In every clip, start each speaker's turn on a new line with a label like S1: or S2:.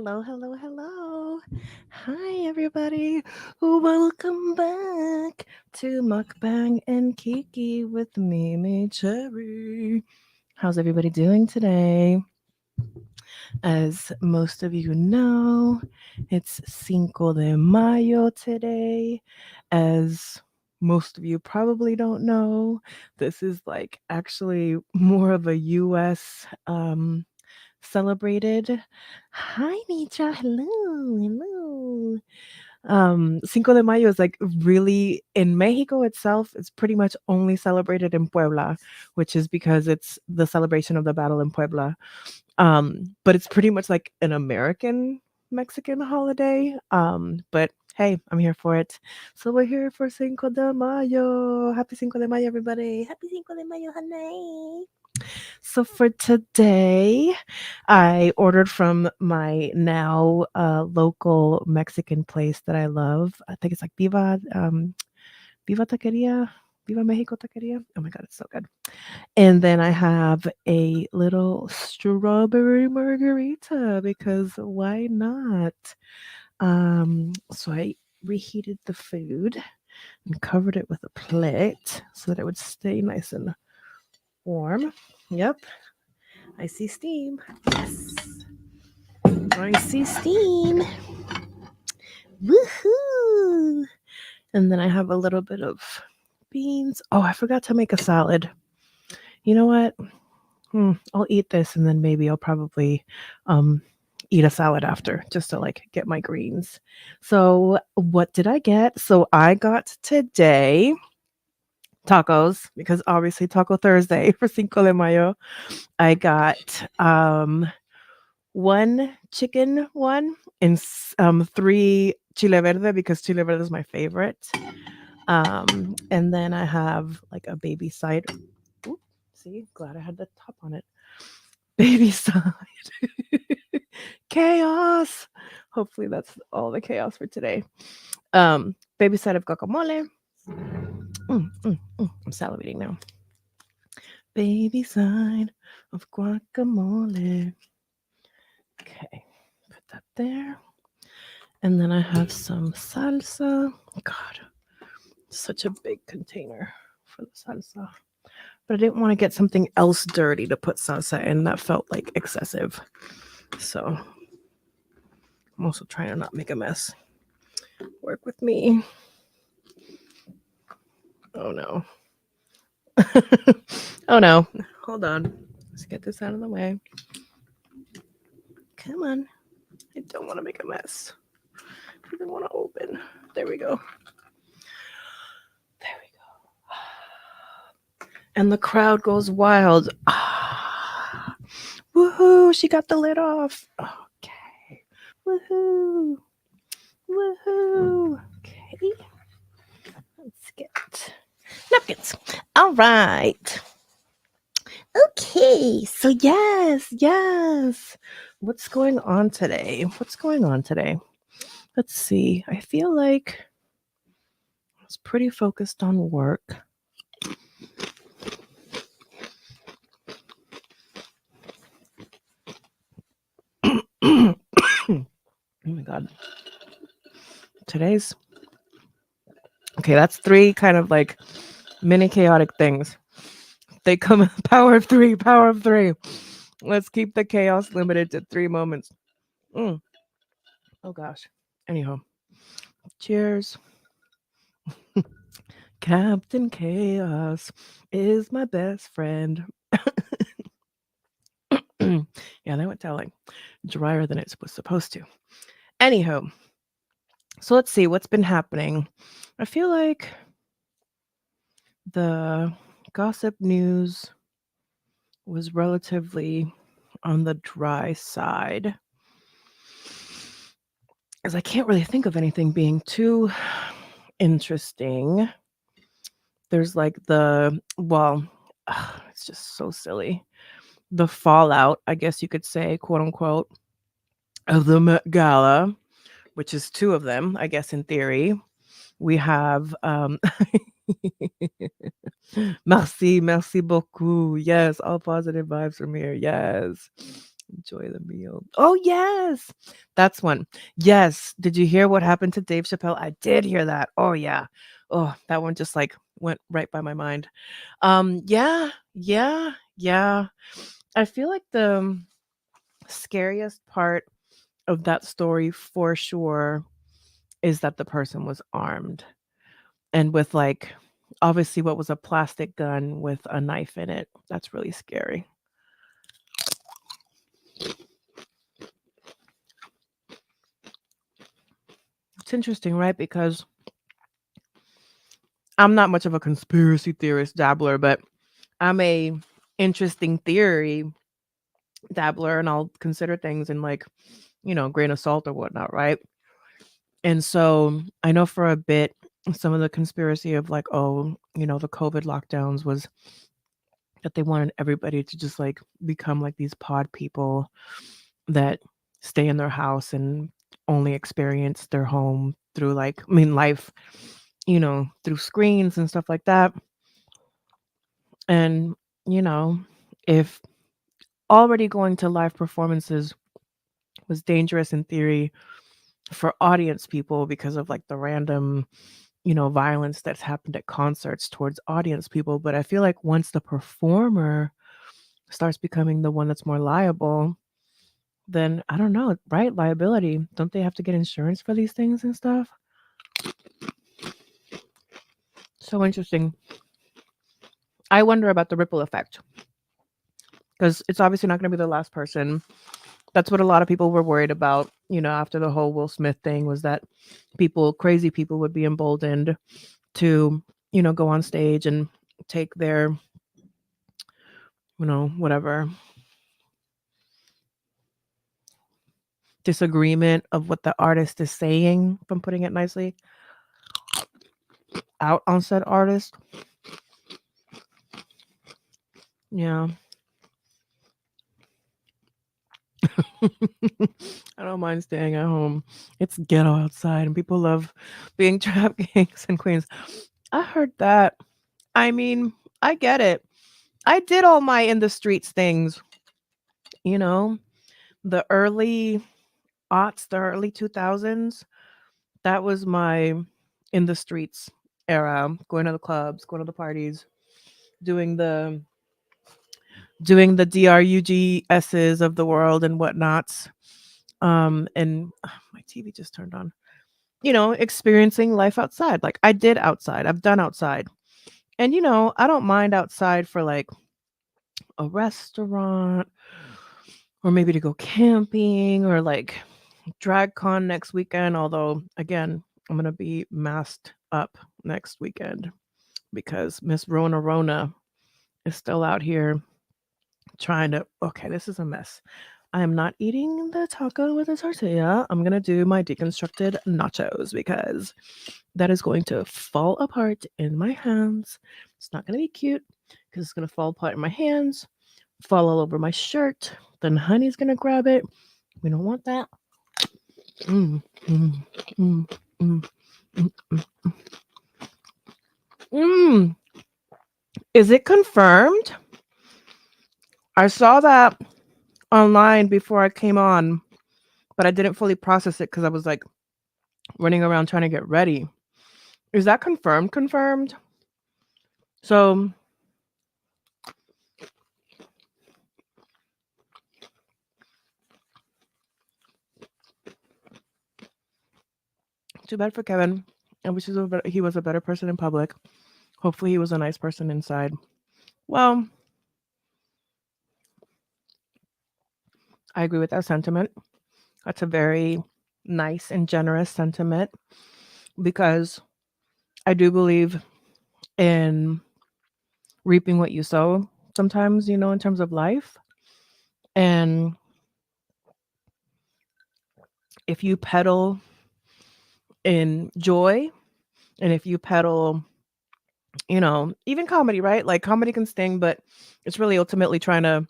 S1: Hello, hello, hello. Hi, everybody. Welcome back to Mukbang and Kiki with Mimi Cherry. How's everybody doing today? As most of you know, it's Cinco de Mayo today. As most of you probably don't know, this is like actually more of a US celebrated. Hi, Mitra. Hello, hello. Cinco de Mayo is like really in Mexico itself. It's pretty much only celebrated in Puebla, which is because it's the celebration of the battle in Puebla. But it's pretty much like an American Mexican holiday. But hey, I'm here for it. So we're here for Cinco de Mayo. Happy Cinco de Mayo, everybody. Happy Cinco de Mayo, honey. So for today, I ordered from my now local Mexican place that I love. I think it's like Viva Taqueria, Viva Mexico Taqueria. Oh my god, it's so good. And then I have a little strawberry margarita because why not? So I reheated the food and covered it with a plate so that it would stay nice and warm. Yep, I see steam. Yes. I see steam. Woohoo! And then I have a little bit of beans. Oh, I forgot to make a salad. You know what? I'll eat this and then maybe I'll probably um eat a salad after just to like get my greens. So, what did I get? So, I got today tacos because obviously Taco Thursday for Cinco de Mayo. I got one chicken one and three chile verde because chile verde is my favorite. And then I have like a baby side. Oop, see, glad I had the top on it. Baby side. Chaos. Hopefully that's all the chaos for today. Baby side of guacamole. I'm salivating now. Baby side of guacamole. Okay, put that there. And then I have some salsa. God, such a big container for the salsa. But I didn't want to get something else dirty to put salsa in. That felt like excessive. So I'm also trying to not make a mess. Work with me. Oh no. Oh no. Hold on. Let's get this out of the way. Come on. I don't want to make a mess. I don't want to open. There we go. There we go. And the crowd goes wild. Woohoo! She got the lid off. Okay. Woohoo! Woohoo! Okay. Let's get napkins. All right. Okay. So yes. What's going on today? Let's see. I feel like I was pretty focused on work. Oh my god. Today's okay, that's three kind of like mini chaotic things. They come power of three, power of three. Let's keep the chaos limited to 3 moments. Oh gosh. Anyhow, cheers. Captain Chaos is my best friend. Yeah, that went down like drier than it was supposed to. Anyhow, so let's see what's been happening. I feel like the gossip news was relatively on the dry side. As I can't really think of anything being too interesting. There's like it's just so silly. The fallout, I guess you could say, quote unquote, of the Met Gala, which is two of them, I guess, in theory. We have merci beaucoup. Yes, all positive vibes from here. Yes. Enjoy the meal. Oh, yes. That's one. Yes. Did you hear what happened to Dave Chappelle? I did hear that. Oh, yeah. Oh, that one just like went right by my mind. Yeah, yeah, yeah. I feel like the scariest part of that story for sure is that the person was armed and with like obviously what was a plastic gun with a knife in it. That's really scary. It's interesting, right? Because I'm not much of a conspiracy theorist dabbler, but I'm a interesting theory dabbler and I'll consider things in like, grain of salt or whatnot, right? And so I know for a bit some of the conspiracy of like, oh, the COVID lockdowns was that they wanted everybody to just like become like these pod people that stay in their house and only experience their home through like, I mean, life, through screens and stuff like that. And, you know, if already going to live performances was dangerous in theory for audience people because of like the random, violence that's happened at concerts towards audience people. But I feel like once the performer starts becoming the one that's more liable, then I don't know, right? Liability. Don't they have to get insurance for these things and stuff? So interesting. I wonder about the ripple effect because it's obviously not going to be the last person. That's what a lot of people were worried about, after the whole Will Smith thing was that crazy people would be emboldened to, go on stage and take their, whatever disagreement of what the artist is saying, if I'm putting it nicely, out on said artist. Yeah. I don't mind staying at home. It's ghetto outside and people love being trap kings and queens. I heard that. I mean, I get it. I did all my in the streets things, you know, the early aughts, the early 2000s. That was my in the streets era, going to the clubs, going to the parties, doing the DRUGSs of the world and whatnots. And my TV just turned on. Experiencing life outside. Like I did outside. I've done outside. And I don't mind outside for like a restaurant or maybe to go camping or like DragCon next weekend. Although again, I'm gonna be masked up next weekend because Miss Rona is still out here trying to. Okay, this is a mess. I am not eating the taco with a tortilla. I'm gonna do my deconstructed nachos because that is going to fall apart in my hands. It's not gonna be cute because it's gonna fall apart in my hands, fall all over my shirt. Then Honey's gonna grab it. We don't want that. Mm, mm, mm, mm, mm, mm. Mm. Is it confirmed? I saw that online before I came on, but I didn't fully process it because I was like running around trying to get ready. Is that confirmed? Confirmed? So too bad for Kevin. I wish he was a better person in public. Hopefully, he was a nice person inside. Well, I agree with that sentiment. That's a very nice and generous sentiment because I do believe in reaping what you sow sometimes, in terms of life. And if you peddle in joy and if you peddle, even comedy, right? Like comedy can sting, but it's really ultimately trying to,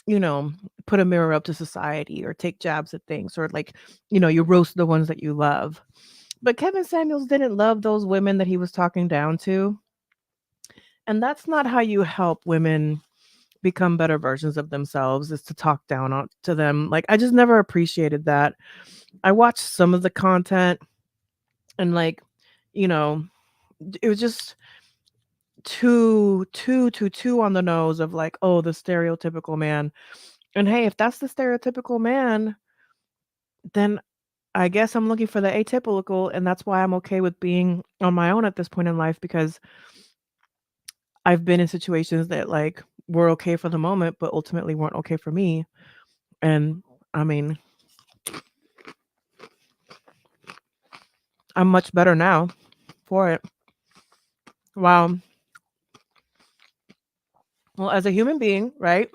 S1: you know, put a mirror up to society or take jabs at things or like, you roast the ones that you love. But Kevin Samuels didn't love those women that he was talking down to. And that's not how you help women become better versions of themselves is to talk down to them. Like I just never appreciated that. I watched some of the content and like, you know, it was just too on the nose of like, oh, the stereotypical man. And hey, if that's the stereotypical man, then I guess I'm looking for the atypical, and that's why I'm okay with being on my own at this point in life because I've been in situations that like were okay for the moment, but ultimately weren't okay for me. And I mean, I'm much better now for it. Wow. Well, as a human being, right?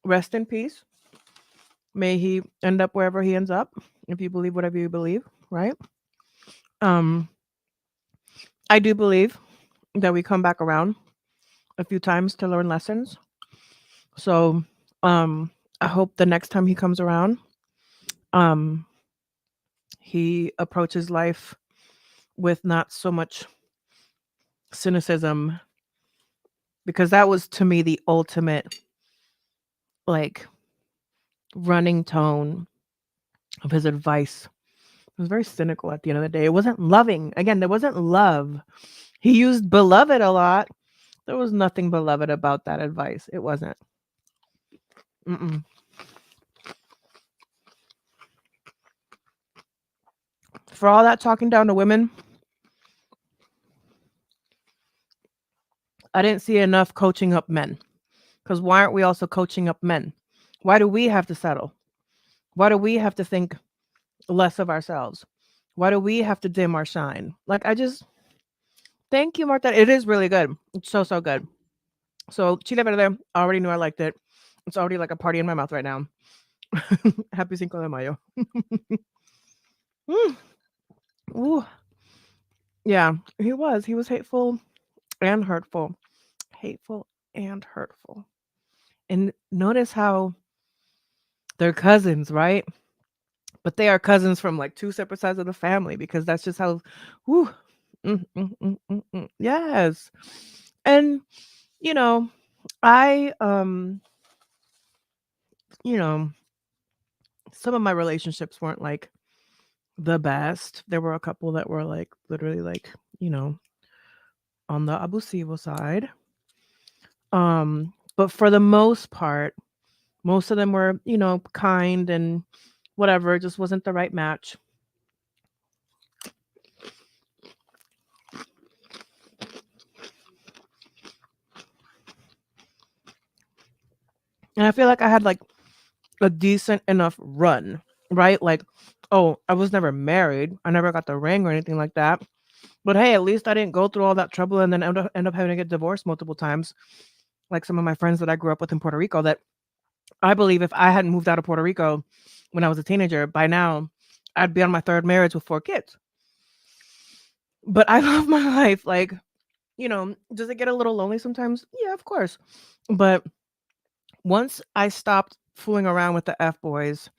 S1: Rest in peace. May he end up wherever he ends up, if you believe whatever you believe, right? Um, I do believe that we come back around a few times to learn lessons. So, I hope the next time he comes around, um, he approaches life with not so much cynicism because that was to me the ultimate like running tone of his advice. It was very cynical at the end of the day. It wasn't loving. Again, there wasn't love. He used beloved a lot. There was nothing beloved about that advice. It wasn't. Mm-mm. For all that talking down to women, I didn't see enough coaching up men. Because why aren't we also coaching up men? Why do we have to settle? Why do we have to think less of ourselves? Why do we have to dim our shine? Like, I just, thank you, Martha. It is really good. It's so, so good. So, Chile Verde, I already knew I liked it. It's already like a party in my mouth right now. Happy Cinco de Mayo. Mm, ooh. Yeah, he was. He was hateful and hurtful. Hateful and hurtful. And notice how they're cousins, right? But they are cousins from like two separate sides of the family because that's just how, whew, yes. And, you know, I, you know, some of my relationships weren't like the best. There were a couple that were like literally like, you know, on the abusivo side. But for the most part, most of them were, you know, kind and whatever, it just wasn't the right match. And I feel like I had like a decent enough run, right? Like, oh, I was never married. I never got the ring or anything like that. But hey, at least I didn't go through all that trouble and then end up having to get divorced multiple times. Like some of my friends that I grew up with in Puerto Rico, that I believe if I hadn't moved out of Puerto Rico when I was a teenager, by now I'd be on my third marriage with 4 kids. But I love my life. Like, you know, does it get a little lonely sometimes? Yeah, of course. But once I stopped fooling around with the F boys,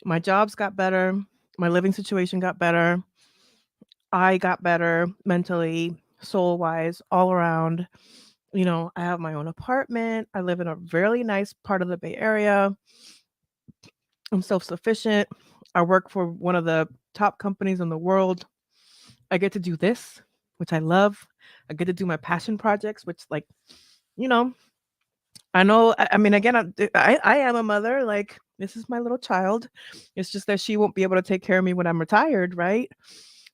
S1: my jobs got better, my living situation got better, I got better mentally, soul wise, all around. You know, I have my own apartment. I live in a really nice part of the Bay Area. I'm self sufficient. I work for one of the top companies in the world. I get to do this, which I love. I get to do my passion projects, which, like, you know, I know. I mean, again, I am a mother. Like, this is my little child. It's just that she won't be able to take care of me when I'm retired, right?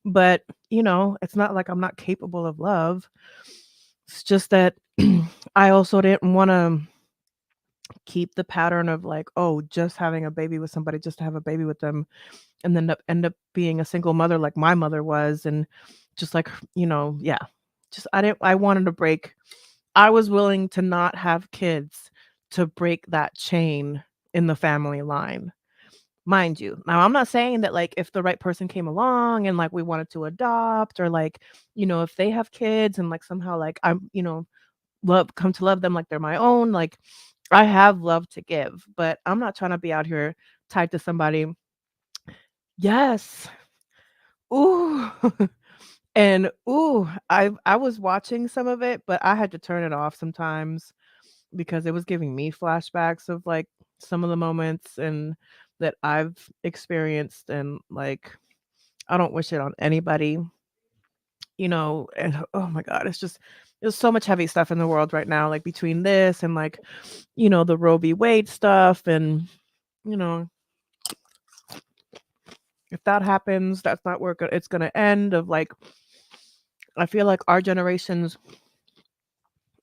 S1: But, you know, it's not like I'm not capable of love. It's just that I also didn't want to keep the pattern of like, oh, just having a baby with somebody just to have a baby with them and then end up being a single mother like my mother was and just like, you know, yeah. Just I wanted to break. I was willing to not have kids to break that chain in the family line. Mind you. Now, I'm not saying that like if the right person came along and like we wanted to adopt or like, you know, if they have kids and like somehow like I'm, you know, come to love them like they're my own, like I have love to give, but I'm not trying to be out here tied to somebody. Yes. Ooh. And ooh, I was watching some of it, but I had to turn it off sometimes because it was giving me flashbacks of like some of the moments and that I've experienced, and like I don't wish it on anybody, and oh my god, it's just there's so much heavy stuff in the world right now, like between this and like, the Roe v. Wade stuff, and you know, if that happens, that's not where it's gonna end. Of like, I feel like our generations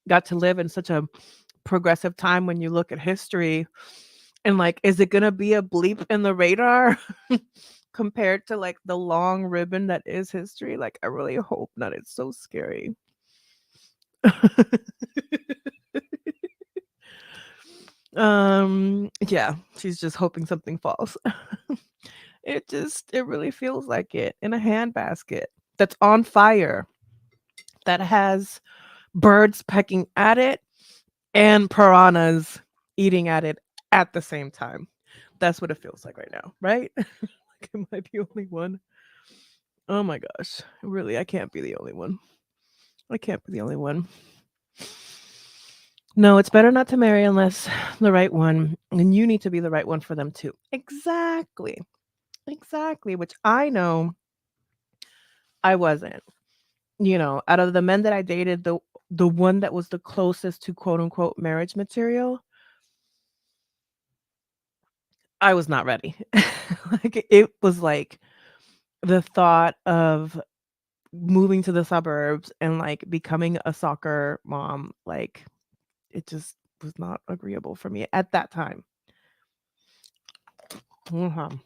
S1: got to live in such a progressive time when you look at history, and like, is it gonna be a bleep in the radar compared to like the long ribbon that is history? Like, I really hope not. It's so scary. Yeah, she's just hoping something falls. It really feels like it, in a handbasket that's on fire, that has birds pecking at it and piranhas eating at it at the same time. That's what it feels like right now, right? Like, am I the only one? Oh my gosh. Really, I can't be the only one. I can't be the only one. No, it's better not to marry unless the right one, and you need to be the right one for them too. Exactly. Exactly, which I know I wasn't. Out of the men that I dated, the one that was the closest to quote unquote marriage material, I was not ready. Like, it was like the thought of moving to the suburbs and like becoming a soccer mom, like it just was not agreeable for me at that time. Mhm.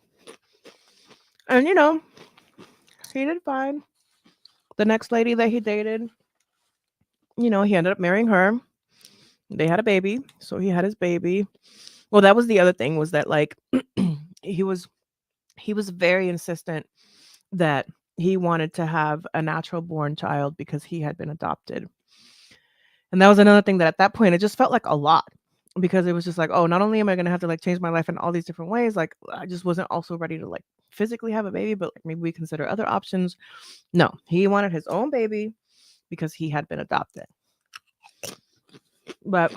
S1: And he did fine. The next lady that he dated, he ended up marrying her. They had a baby, so he had his baby. Well, that was the other thing, was that like he was he was very insistent that he wanted to have a natural born child because he had been adopted. And that was another thing that at that point it just felt like a lot, because it was just like, oh, not only am I going to have to like change my life in all these different ways, like I just wasn't also ready to like physically have a baby, but like maybe we consider other options. No, he wanted his own baby because he had been adopted. But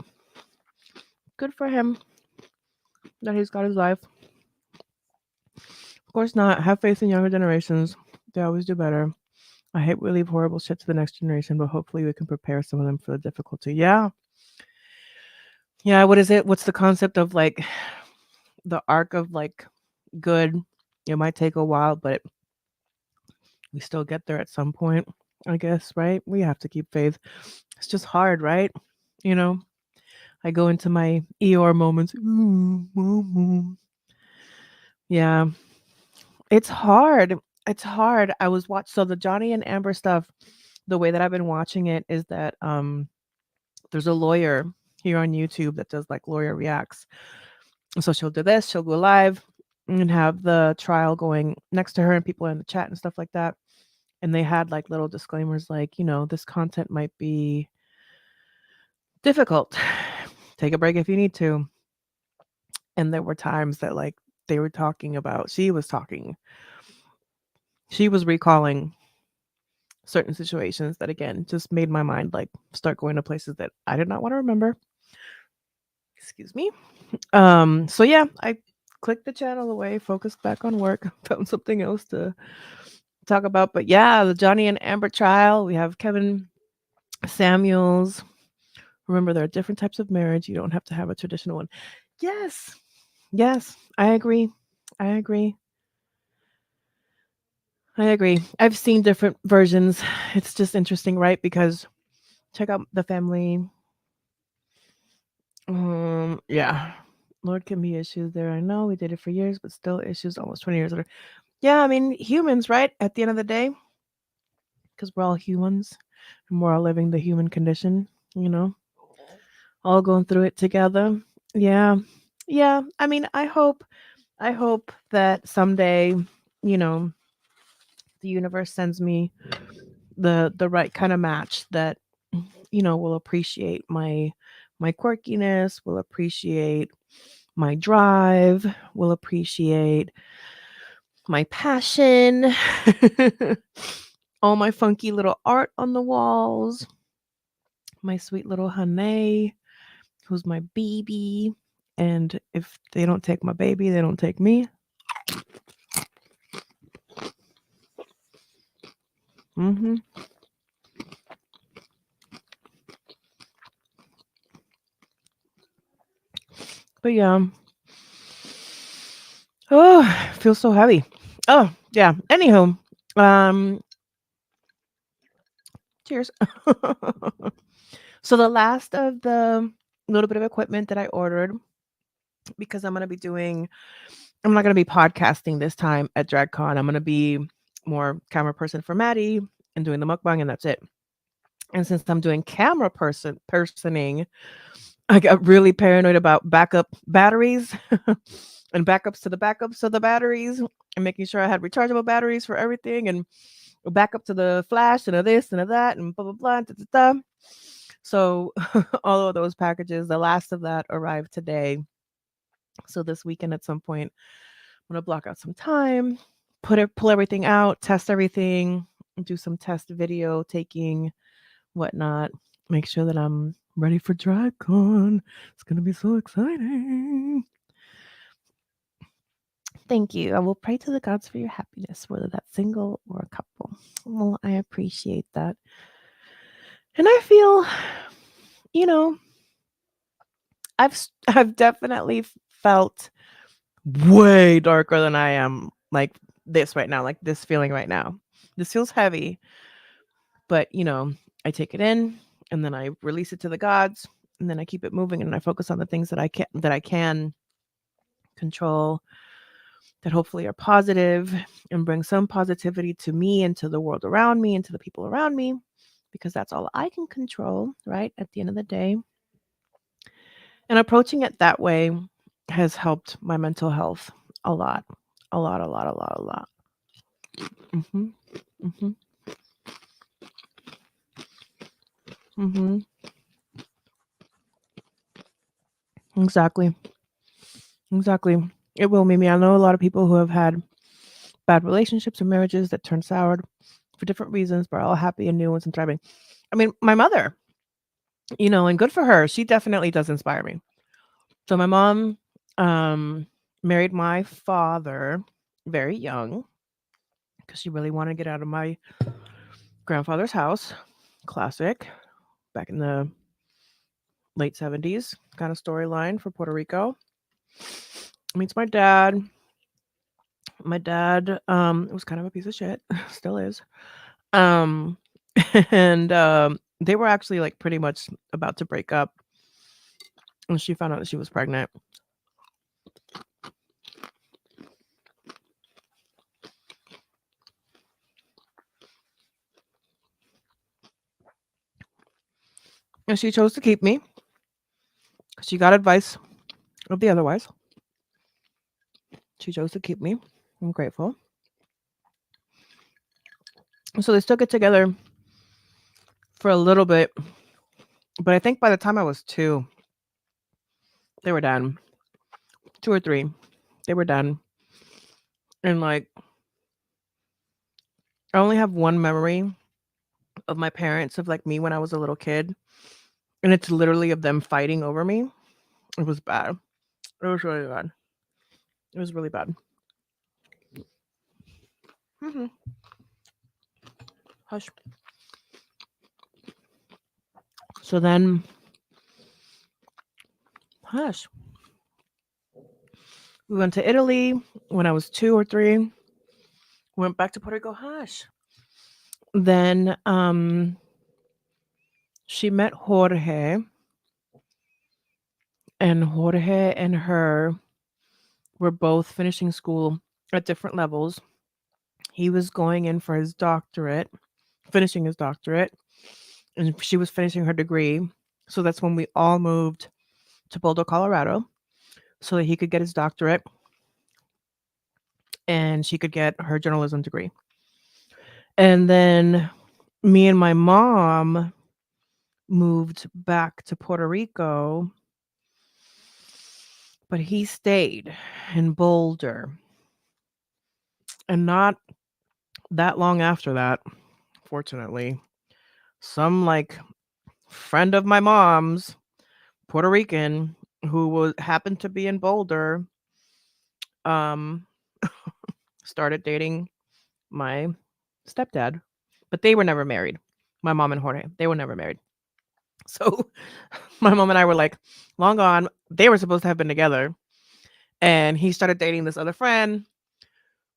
S1: good for him that he's got his life. Of course not. Have faith in younger generations. They always do better. I hate we leave horrible shit to the next generation, but hopefully we can prepare some of them for the difficulty. Yeah. Yeah. What is it? What's the concept of like the arc of like good? It might take a while, but we still get there at some point, I guess, right? We have to keep faith. It's just hard, right? You know, I go into my Eeyore moments. Yeah. It's hard. It's hard. I was so the Johnny and Amber stuff, the way that I've been watching it is that there's a lawyer here on YouTube that does like lawyer reacts. So she'll do this, she'll go live and have the trial going next to her and people in the chat and stuff like that. And they had like little disclaimers like, this content might be difficult. Take a break if you need to. And there were times that like they were talking about, she was recalling certain situations that again just made my mind like start going to places that I did not want to remember. Excuse me. So yeah, I clicked the channel away, focused back on work, found something else to talk about. But yeah, the Johnny and Amber trial, we have Kevin Samuels. Remember, there are different types of marriage. You don't have to have a traditional one. Yes. Yes, I agree. I agree. I agree. I've seen different versions. It's just interesting, right? Because check out the family. Yeah. Lord, can be issues there. I know we did it for years, but still issues almost 20 years later. Yeah, I mean, humans, right? At the end of the day, because we're all humans and we're all living the human condition, you know, all going through it together. Yeah. Yeah. I mean, I hope that someday, you know, the universe sends me the right kind of match that, will appreciate my quirkiness, will appreciate my drive, will appreciate my passion, all my funky little art on the walls, my sweet little honey who's my baby. And if they don't take my baby, they don't take me. Hmm. But yeah. Oh, feels so heavy. Oh, yeah. Anywho, um, cheers. So the last of the little bit of equipment that I ordered, because I'm not gonna be podcasting this time at DragCon. I'm gonna be more camera person for Maddie and doing the mukbang, and that's it. And since I'm doing camera personing, I got really paranoid about backup batteries and backups to the batteries and making sure I had rechargeable batteries for everything and backup to the flash and a this and a that and blah blah blah. Da, da, da. So all of those packages, the last of that arrived today. So this weekend at some point, I'm gonna block out some time, pull everything out, test everything, do some test video taking, whatnot. Make sure that I'm ready for DragCon. It's gonna be so exciting. Thank you. I will pray to the gods for your happiness, whether that's single or a couple. Well, I appreciate that. And I feel, you know, I've definitely felt way darker than I am like this right now, like this feeling right now. This feels heavy, but I take it in and then I release it to the gods and then I keep it moving and I focus on the things that I can control, that hopefully are positive and bring some positivity to me and to the world around me and to the people around me, because that's all I can control, right? At the end of the day. And approaching it that way has helped my mental health a lot. A lot, a lot, a lot, a lot. Mhm. Mhm. Mhm. Exactly. Exactly. It will, Mimi. I know a lot of people who have had bad relationships or marriages that turn sour for different reasons, but are all happy and new ones and thriving. I mean, my mother, and good for her. She definitely does inspire me. So my mom um married my father very young because she really wanted to get out of my grandfather's house. Classic. Back in the late 70s kind of storyline for Puerto Rico. Meets my dad. My dad was kind of a piece of shit, still is. Um and they were actually like pretty much about to break up when she found out that she was pregnant. And she chose to keep me because she got advice of the otherwise. She chose to keep me. I'm grateful. So they still get together for a little bit, but I think by the time I was 2, they were done. 2 or 3, they were done. And like, I only have one memory of my parents, of like me when I was a little kid, and it's literally of them fighting over me. It was bad. It was really bad. It was really bad. Hmm. Hush. So then, hush. We went to Italy when I was 2 or 3. Went back to Puerto Rico. Hush. Then she met Jorge, and Jorge and her were both finishing school at different levels. He was going in for his doctorate, finishing his doctorate, and she was finishing her degree. So that's when we all moved to Boulder, Colorado, so that he could get his doctorate and she could get her journalism degree. And then me and my mom moved back to Puerto Rico, but he stayed in Boulder. And not that long after that, fortunately, some like friend of my mom's Puerto Rican who was happened to be in Boulder, um, started dating my stepdad, but they were never married. My mom and Jorge, they were never married. So my mom and I were like long gone. They were supposed to have been together, and he started dating this other friend.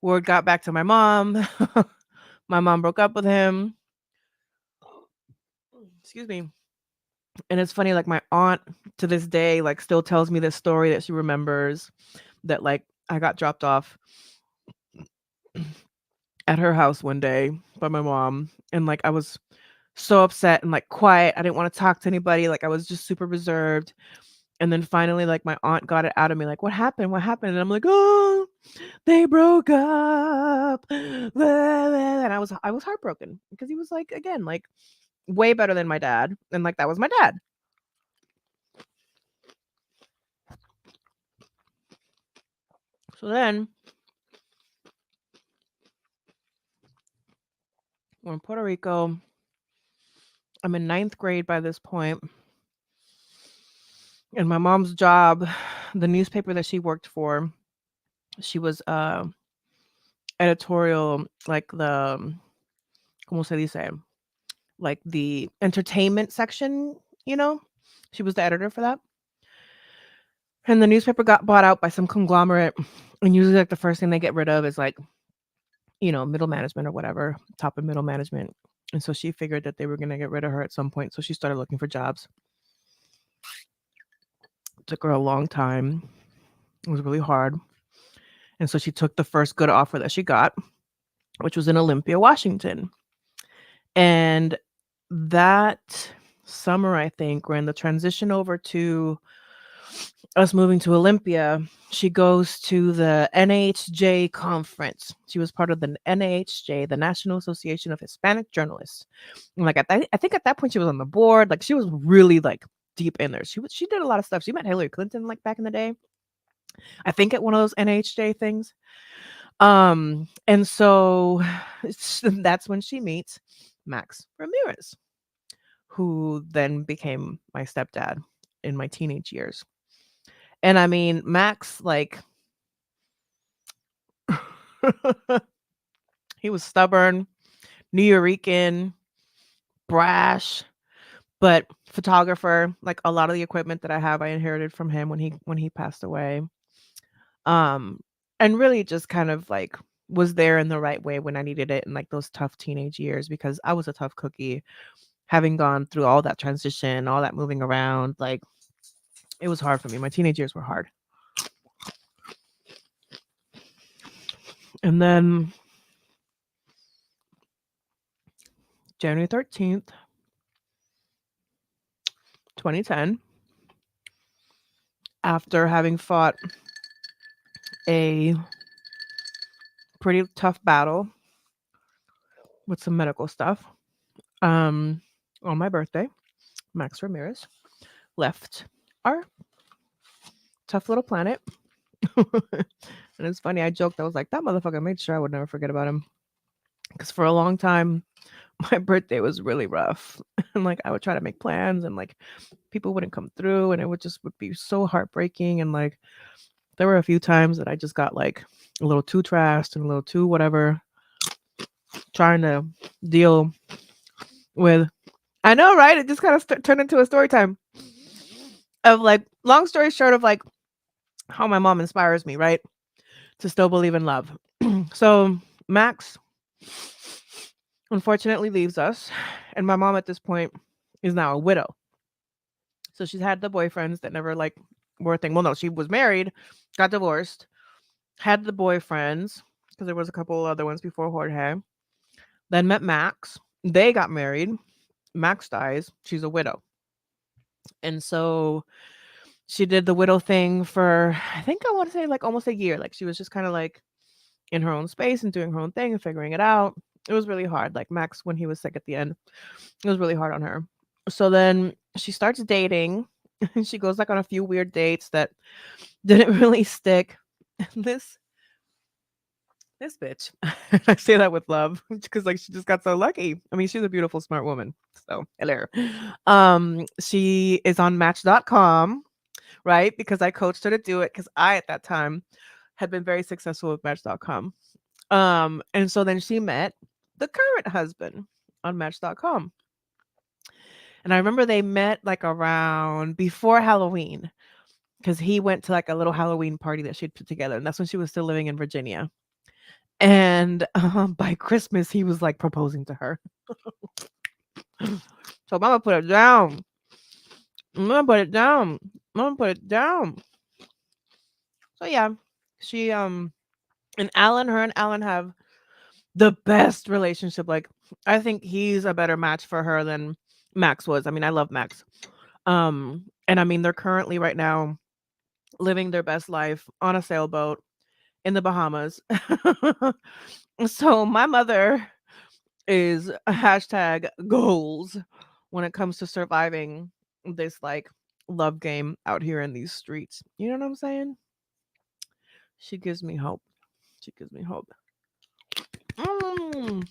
S1: Word got back to my mom. My mom broke up with him. Excuse me. And it's funny, like my aunt to this day, like still tells me this story that she remembers that like I got dropped off at her house one day by my mom, and like I was so upset and like quiet. I didn't want to talk to anybody. Like I was just super reserved. And then finally, like my aunt got it out of me, like, what happened? What happened? And I'm like, oh, they broke up. And I was heartbroken because he was like, again, like way better than my dad. And like that was my dad. So then we're in Puerto Rico. I'm in ninth grade by this point. And my mom's job, the newspaper that she worked for, she was editorial, like the, ¿cómo se dice? Like the entertainment section, you know? She was the editor for that. And the newspaper got bought out by some conglomerate. And usually, like, the first thing they get rid of is like, middle management or whatever, top of middle management. And so she figured that they were going to get rid of her at some point. So she started looking for jobs. It took her a long time. It was really hard. And so she took the first good offer that she got, which was in Olympia, Washington. And that summer, I think, we're in the transition over to us moving to Olympia, she goes to the NAHJ conference. She was part of the NAHJ, the National Association of Hispanic Journalists. And like I think at that point she was on the board. Like she was really like deep in there. She did a lot of stuff. She met Hillary Clinton like back in the day. I think at one of those NAHJ things. And so that's when she meets Max Ramirez, who then became my stepdad in my teenage years. And I mean, Max, like, he was stubborn, Nuyorican, brash, but photographer. Like a lot of the equipment that I have, I inherited from him when he passed away. And really just kind of like was there in the right way when I needed it in like those tough teenage years because I was a tough cookie, having gone through all that transition, all that moving around. Like it was hard for me. My teenage years were hard. And then January 13th, 2010, after having fought a pretty tough battle with some medical stuff, on my birthday, Max Ramirez left our tough little planet. And it's funny, I joked, I was like, that motherfucker made sure I would never forget about him. Because for a long time, my birthday was really rough. And like I would try to make plans and like people wouldn't come through and it would be so heartbreaking. And like there were a few times that I just got like a little too trashed and a little too whatever, trying to deal with. I know, right? It just kind of turned into a story time of like, long story short, of like how my mom inspires me, right? To still believe in love. So Max unfortunately leaves us, and my mom at this point is now a widow. So she's had the boyfriends that never like were a thing. Well, no, she was married, got divorced, had the boyfriends because there was a couple other ones before Jorge. Then met Max. They got married. Max dies. She's a widow. And so she did the widow thing for, I think I want to say like almost a year. Like she was just kind of like in her own space and doing her own thing and figuring it out. It was really hard. Like Max, when he was sick at the end, it was really hard on her. So then she starts dating. She goes like on a few weird dates that didn't really stick. This This bitch. I say that with love because like she just got so lucky. I mean, she's a beautiful, smart woman. So hello. She is on Match.com, right? Because I coached her to do it because I at that time had been very successful with Match.com. And so then she met the current husband on Match.com. And I remember they met like around before Halloween because he went to like a little Halloween party that she'd put together. And that's when she was still living in Virginia. And by Christmas, he was like proposing to her. So mama put it down. Mama put it down. Mama put it down. So yeah, she and Alan, her and Alan have the best relationship. Like I think he's a better match for her than Max was. I mean, I love Max. And I mean they're currently right now living their best life on a sailboat in the Bahamas. So my mother is a hashtag goals when it comes to surviving this like love game out here in these streets. You know what I'm saying? She gives me hope. She gives me hope. Mm.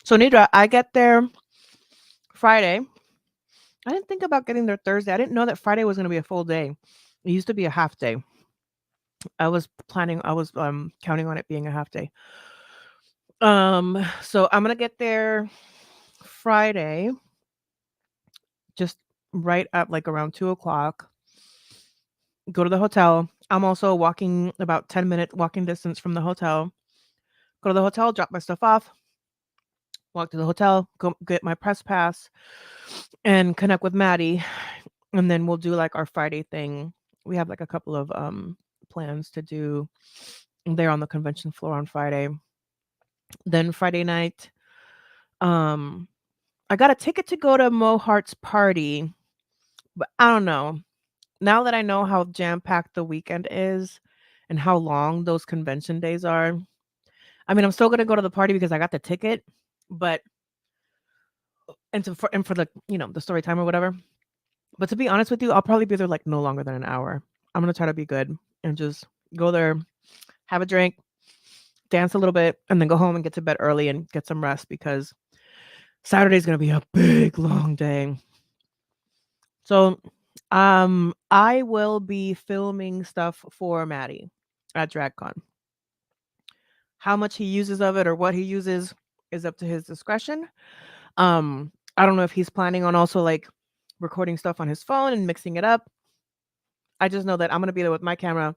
S1: So Nidra, I get there Friday. I didn't think about getting there Thursday. I didn't know that Friday was going to be a full day. It used to be a half day. I was counting on it being a half day. So I'm going to get there Friday just right at like around 2 o'clock. Go to the hotel. I'm also walking about 10-minute walking distance from the hotel. Go to the hotel, drop my stuff off, walk to the hotel, go get my press pass, and connect with Maddie. And then we'll do like our Friday thing. We have like a couple of plans to do there on the convention floor on Friday. Then Friday night, um, I got a ticket to go to Mo Hart's party, but I don't know. Now that I know how jam packed the weekend is and how long those convention days are, I mean, I'm still gonna go to the party because I got the ticket, but and for the the story time or whatever. But to be honest with you, I'll probably be there like no longer than an hour. I'm gonna try to be good and just go there, have a drink, dance a little bit, and then go home and get to bed early and get some rest because Saturday's gonna be a big long day. So I will be filming stuff for Maddie at DragCon. How much he uses of it or what he uses is up to his discretion. I don't know if he's planning on also like recording stuff on his phone and mixing it up. I just know that I'm gonna be there with my camera,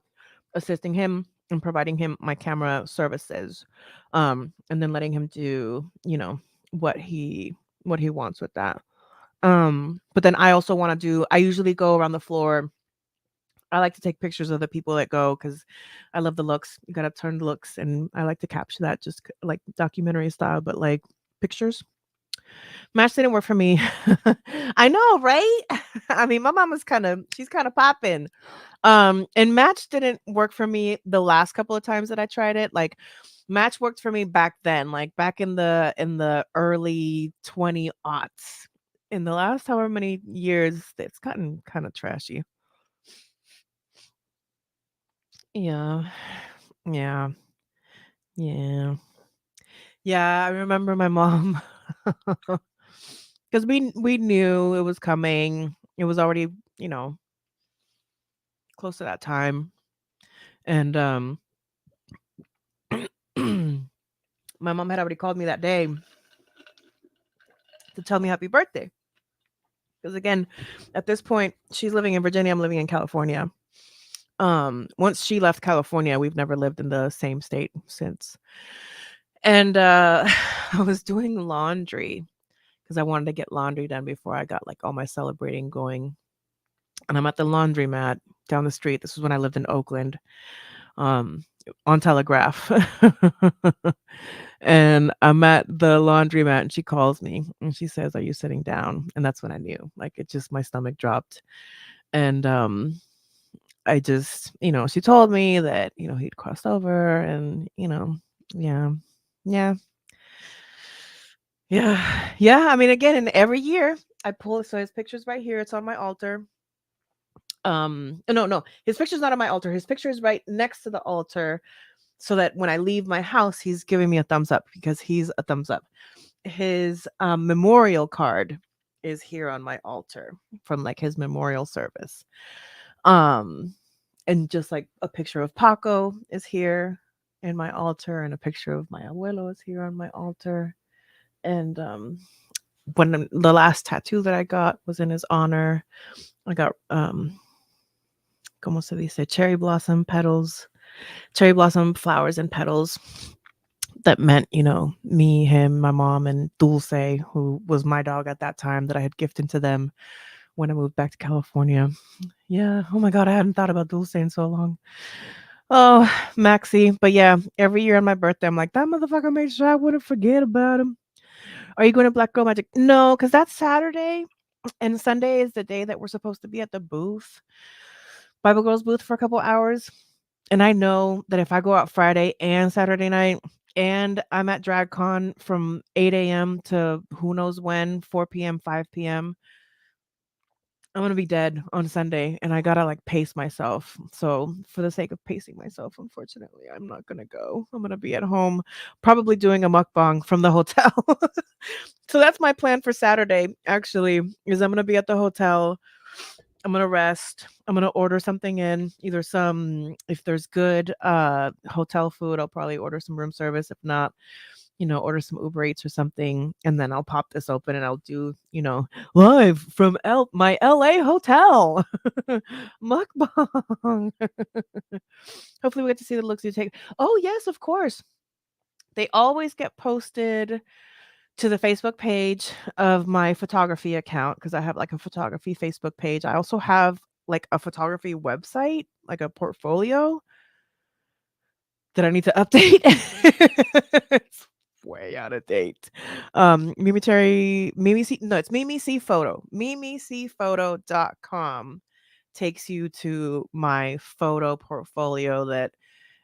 S1: assisting him and providing him my camera services, and then letting him do what he wants with that. But then I also want to do. I usually go around the floor. I like to take pictures of the people that go because I love the looks. You gotta turn the looks, and I like to capture that just like documentary style, but like pictures. Match didn't work for me. I know, right? I mean, my mom was she's kind of popping. And Match didn't work for me the last couple of times that I tried it. Like Match worked for me back then, like back in the early 20 aughts. In the last however many years, it's gotten kind of trashy. Yeah. Yeah. Yeah. Yeah, I remember my mom because we knew it was coming. It was already, you know, close to that time. And my mom had already called me that day to tell me happy birthday. Because again, at this point, she's living in Virginia, I'm living in California. Once she left California, we've never lived in the same state since. And I was doing laundry because I wanted to get laundry done before I got like all my celebrating going. And I'm at the laundromat down the street. This was when I lived in Oakland, um, on Telegraph. And I'm at the laundromat and she calls me and she says, "Are you sitting down?" And that's when I knew. Like it just my stomach dropped. And I just, she told me that, he'd crossed over and, yeah. Yeah. Yeah. Yeah. I mean, again, and every year I pull so his picture's right here. It's on my altar. No, his picture's not on my altar. His picture is right next to the altar, so that when I leave my house, he's giving me a thumbs up because he's a thumbs up. His memorial card is here on my altar from like his memorial service. Um, and just like a picture of Paco is here in my altar, and a picture of my abuelo is here on my altar. And when the last tattoo that I got was in his honor, I got como se dice, cherry blossom flowers and petals that meant, me, him, my mom, and Dulce, who was my dog at that time that I had gifted to them when I moved back to California. Yeah. Oh my God, I hadn't thought about Dulce in so long. Oh, Maxie. But yeah, every year on my birthday, I'm like, that motherfucker made sure I wouldn't forget about him. Are you going to Black Girl Magic? No, because that's Saturday. And Sunday is the day that we're supposed to be at the booth, Bible Girls booth, for a couple hours. And I know that if I go out Friday and Saturday night, and I'm at DragCon from 8 a.m. to who knows when, 4 p.m., 5 p.m., I'm gonna be dead on Sunday, and I gotta like pace myself. So for the sake of pacing myself, unfortunately, I'm not gonna go. I'm gonna be at home, probably doing a mukbang from the hotel. So that's my plan for Saturday. Actually, is I'm gonna be at the hotel. I'm gonna rest. I'm gonna order something in, either some, if there's good hotel food, I'll probably order some room service. If not, order some Uber Eats or something, and then I'll pop this open and I'll do, live from my LA hotel mukbang. Hopefully we get to see the looks you take. Oh yes, of course. They always get posted to the Facebook page of my photography account, because I have like a photography Facebook page. I also have like a photography website, like a portfolio that I need to update. It's way out of date. Mimi Cherry, Mimi C, no, it's Mimi C Photo. MimiCphoto.com takes you to my photo portfolio that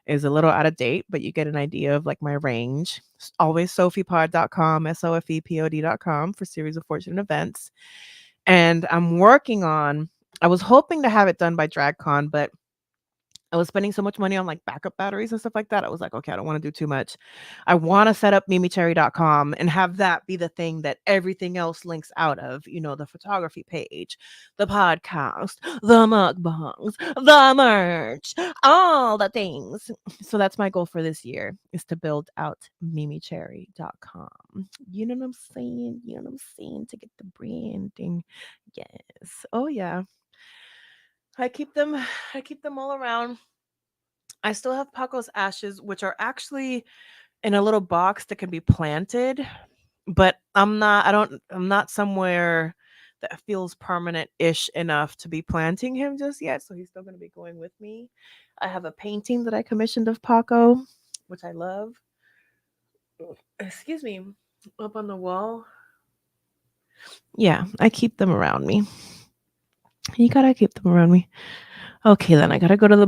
S1: is a little out of date, but you get an idea of like my range. Always sophiepod.com, SOFEPOD.com for Series of Fortune events. And I was hoping to have it done by DragCon, but I was spending so much money on like backup batteries and stuff like that. I was like, okay, I don't want to do too much. I want to set up mimicherry.com and have that be the thing that everything else links out of, the photography page, the podcast, the mukbangs, the merch, all the things. So that's my goal for this year, is to build out mimicherry.com. You know what I'm saying? You know what I'm saying? To get the branding. Yes. Oh yeah. I keep them all around. I still have Paco's ashes, which are actually in a little box that can be planted, but I'm not somewhere that feels permanent-ish enough to be planting him just yet, so he's still gonna be going with me. I have a painting that I commissioned of Paco, which I love. Excuse me, up on the wall. Yeah, I keep them around me. You gotta keep them around me. Okay, then I gotta go to the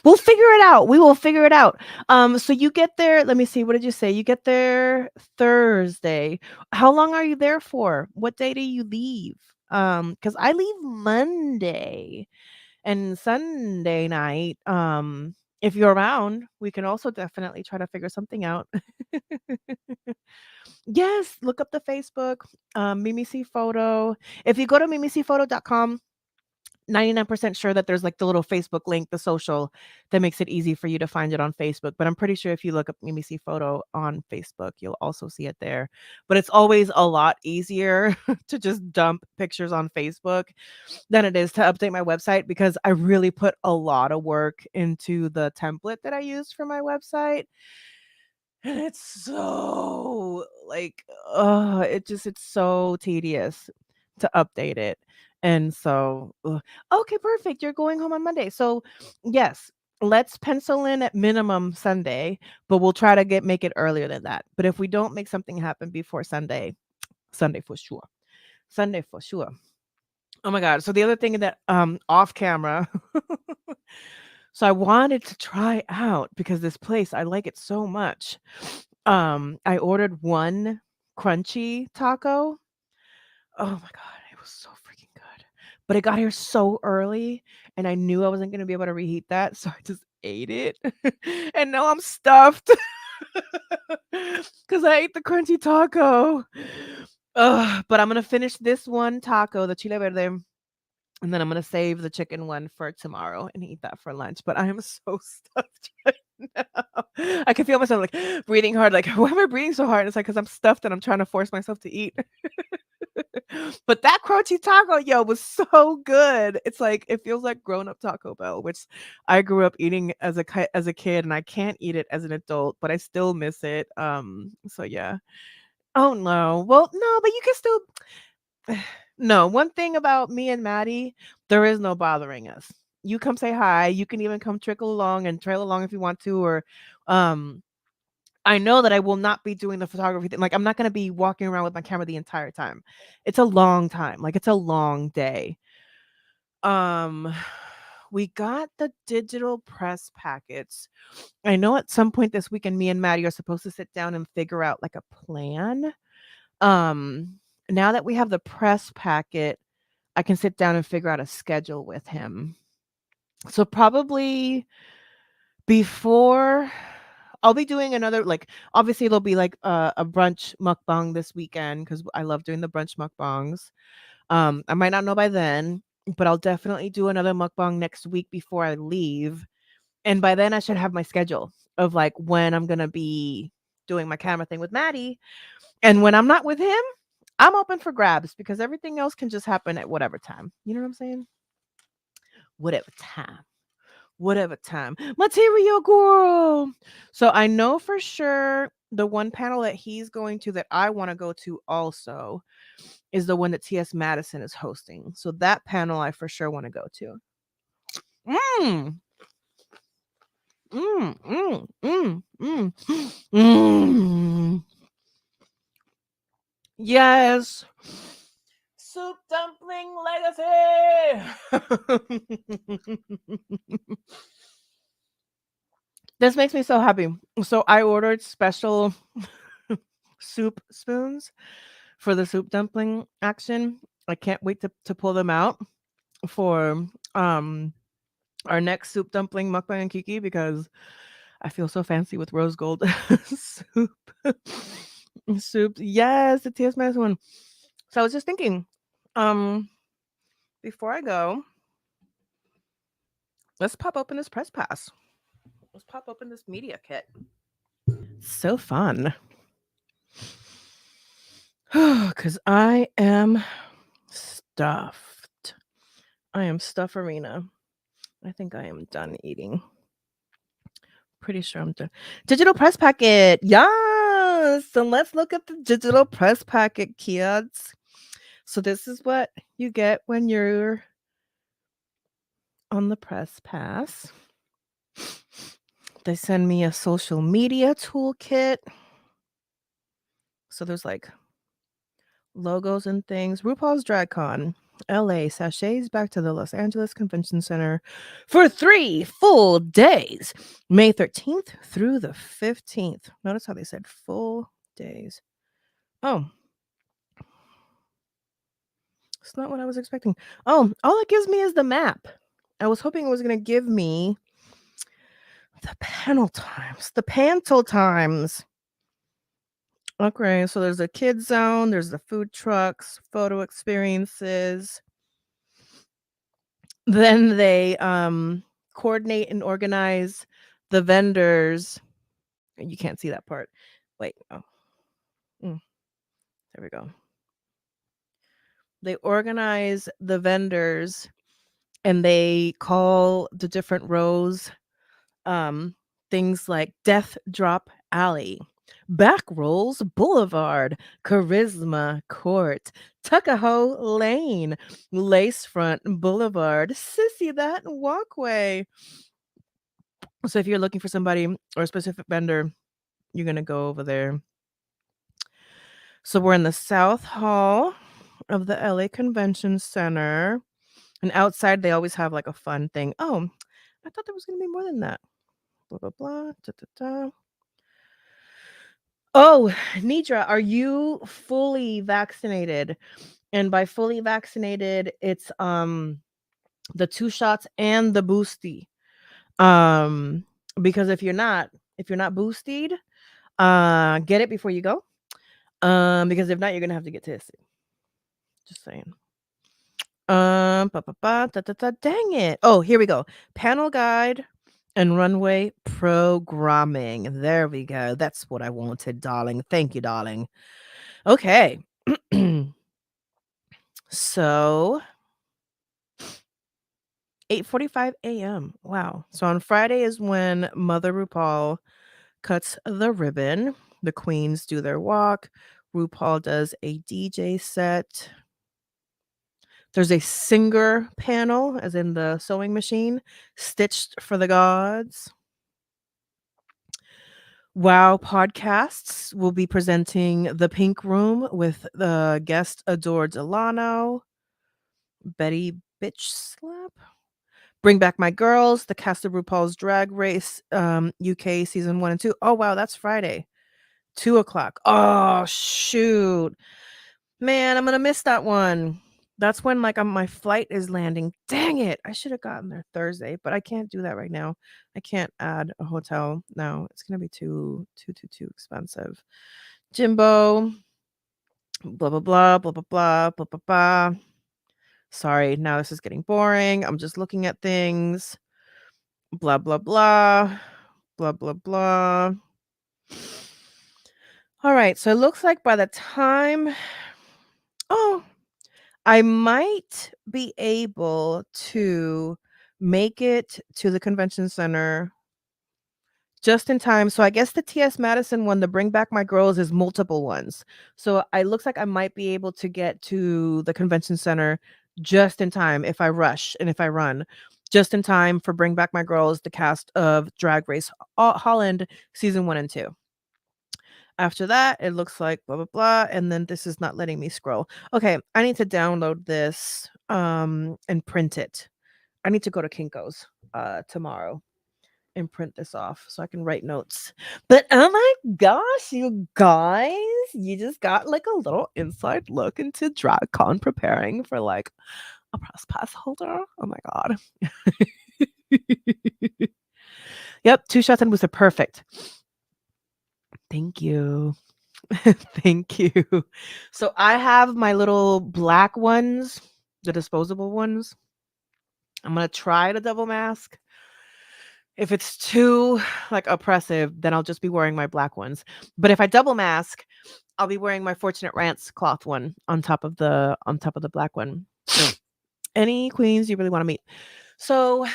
S1: We'll figure it out. We will figure it out. So you get there. Let me see. What did you say? You get there Thursday. How long are you there for? What day do you leave? Because I leave Monday and Sunday night. If you're around, we can also definitely try to figure something out. Yes, look up the Facebook, Mimi C Photo. If you go to mimicphoto.com, 99% sure that there's like the little Facebook link, the social, that makes it easy for you to find it on Facebook. But I'm pretty sure if you look up Mimi C Photo on Facebook, you'll also see it there. But it's always a lot easier to just dump pictures on Facebook than it is to update my website, because I really put a lot of work into the template that I used for my website. And it's so like, it's so tedious to update it. And so, okay, perfect. You're going home on Monday. So, yes, let's pencil in at minimum Sunday, but we'll try to make it earlier than that. But if we don't make something happen before Sunday, Sunday for sure. Sunday for sure. Oh my God. So the other thing that off camera, so I wanted to try out, because this place, I like it so much. I ordered one crunchy taco. Oh my God, it was so freaking good. but it got here so early and I knew I wasn't going to be able to reheat that, so I just ate it. And now I'm stuffed cuz I ate the crunchy taco. Ugh, but I'm going to finish this one taco, the chile verde, and then I'm gonna save the chicken one for tomorrow and eat that for lunch. But I am so stuffed right now. I can feel myself like breathing hard. Like, why am I breathing so hard? It's like because I'm stuffed and I'm trying to force myself to eat. But that crunchy taco, yo, was so good. It's like it feels like grown up Taco Bell, which I grew up eating as a kid, and I can't eat it as an adult, but I still miss it. So yeah. Oh no. Well, no, but you can still no, one thing about me and Maddie, there is no bothering us. You come say hi. You can even come trickle along and trail along if you want to, or um I know that I will not be doing the photography thing. Like I'm not gonna be walking around with my camera the entire time. It's a long time. Like it's a long day. Um we got the digital press packets. I know at some point this weekend me and Maddie are supposed to sit down and figure out like a plan. Um now that we have the press packet, I can sit down and figure out a schedule with him. So probably before I'll be doing another like obviously there'll be like a brunch mukbang this weekend because I love doing the brunch mukbangs. I might not know by then, but I'll definitely do another mukbang next week before I leave. And by then I should have my schedule of like when I'm gonna be doing my camera thing with Maddie. And when I'm not with him, I'm open for grabs because everything else can just happen at whatever time. You know what I'm saying? Whatever time. Whatever time. Material girl. So I know for sure the one panel that he's going to that I want to go to also is the one that TS Madison is hosting. So that panel I for sure want to go to. Mm. Mm. Mm. Mm. Mm. Mm. Yes. Soup dumpling legacy. This makes me so happy. So I ordered special soup spoons for the soup dumpling action. I can't wait to pull them out for our next soup dumpling mukbang Kiki because I feel so fancy with rose gold soup. Soup. Yes, the TS Madison one. So I was just thinking, um, before I go, let's pop open this press pass. Let's pop open this media kit. So fun. Because I am stuffed. I am stufferina. I think I am done eating. Pretty sure I'm done. Digital press packet. Yes. So let's look at the digital press packet, kids. So this is what you get when you're on the press pass. They send me a social media toolkit. So there's like logos and things. RuPaul's DragCon, LA sachets back to the Los Angeles Convention Center for 3 full days, May 13th through the 15th. Notice how they said full days. Oh, it's not what I was expecting. Oh, all it gives me is the map. I was hoping it was going to give me the panel times, the panel times. Okay, so there's a kids zone, there's the food trucks, photo experiences. Then they coordinate and organize the vendors. You can't see that part. Wait. Oh, there we go. They organize the vendors and they call the different rows things like Death Drop Alley, Back Rolls Boulevard, Charisma Court, Tuckahoe Lane, Lacefront Boulevard, Sissy That Walkway. So if you're looking for somebody or a specific vendor, you're going to go over there. So we're in the South Hall of the LA Convention Center. And outside, they always have like a fun thing. Oh, I thought there was going to be more than that. Blah, blah, blah. Da, da, da. Oh, Nidra, are you fully vaccinated? And by fully vaccinated, it's the 2 shots and the boosty. Because if you're not boosted, get it before you go. Because if not, you're gonna have to get tested. Just saying. Dang it. Oh, here we go. Panel guide and runway programming. There we go. That's what I wanted, darling. Thank you, darling. Okay. So 8:45 a.m. Wow. So on Friday is when Mother RuPaul cuts the ribbon. The queens do their walk. RuPaul does a DJ set. There's a singer panel, as in the sewing machine, stitched for the gods. Wow Podcasts will be presenting The Pink Room with the guest Adore Delano, Betty Bitch Slap. Bring Back My Girls, the cast of RuPaul's Drag Race UK season 1 and 2. Oh, wow, that's Friday, 2 o'clock. Oh, shoot. Man, I'm going to miss that one. That's when my flight is landing. Dang it. I should have gotten there Thursday, but I can't do that right now. I can't add a hotel. No, it's going to be too expensive. Jimbo, blah, blah, blah, blah, blah, blah, blah, blah, blah. Sorry, now this is getting boring. I'm just looking at things. Blah, blah, blah, blah, blah, blah. All right, so it looks like by the time, I might be able to make it to the convention center just in time. So I guess the TS Madison one, the Bring Back My Girls, is multiple ones. So it looks like I might be able to get to the convention center just in time if I rush and if I run. Just in time for Bring Back My Girls, the cast of Drag Race Holland season 1 and 2. After that, it looks like blah, blah, blah, and then this is not letting me scroll. Okay, I need to download this, and print it. I need to go to Kinko's, tomorrow and print this off so I can write notes. But oh my gosh, you guys, you just got like a little inside look into DragCon preparing for like a press pass holder. Oh my god. Yep, 2 shots and booster. Perfect. Thank you. Thank you. So I have my little black ones, the disposable ones. I'm gonna try to double mask. If it's too oppressive, then I'll just be wearing my black ones. But if I double mask, I'll be wearing my Fortunate Rants cloth one on top of the black one. Any queens you really want to meet? So,